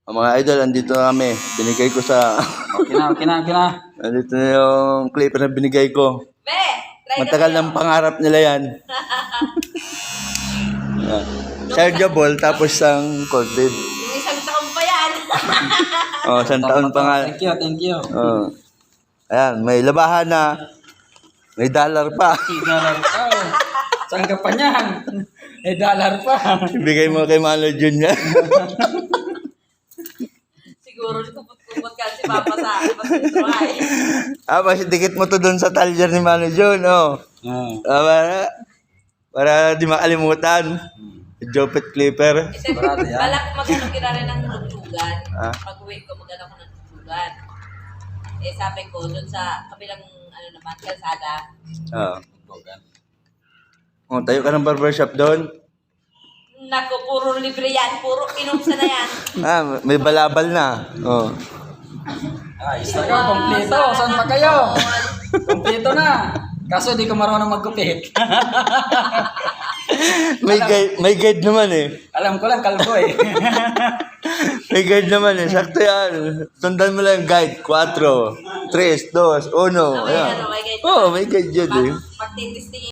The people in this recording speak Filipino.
Mga idol, andito na kami. Binigay ko sa... Okay na. Andito na yung clipper na binigay ko. Be, try Matagal ng pangarap nila yan. Yan. Chargeable, tapos ang corded. Yung isang taon pa yan. Oh, 1 taon pa nga. Thank you. Oh. Ayan, may labahan na. May dollar pa. $1 pa. Saan ka pa niyan? $1 pa. Ibigay mo kay Mano Jun yan. Siguro kumot ka si Papa sa pag-try. Mas dikit mo to dun sa talyer ni Mano Jun, oh. Para di makalimutan. Jopet Clipper. Kasi Sigurado yan. balak mag-ano kita rin ng lugtugan. Ah? Pag-uwi ko, mag-ano ko ng lugtugan. Eh, sabi ko, dun sa kabilang, ano naman, kalsada. Oh. Oh, tayo ka ng barbershop doon. Naku, puro libre yan. Puro inumsa na yan. May balabal na. Oh. Ayos na ka, kompleto. Saan pa kayo? Kompleto na. Kaso di ko marunong magkupit. May guide naman eh. Alam ko lang, kalbo eh. May guide naman eh. Sakto yan. Sundan mo lang yung guide. 4, 3, 2, 1. May Ayan. ano, may guide. Oh, may guide yun eh. Pag-titistingin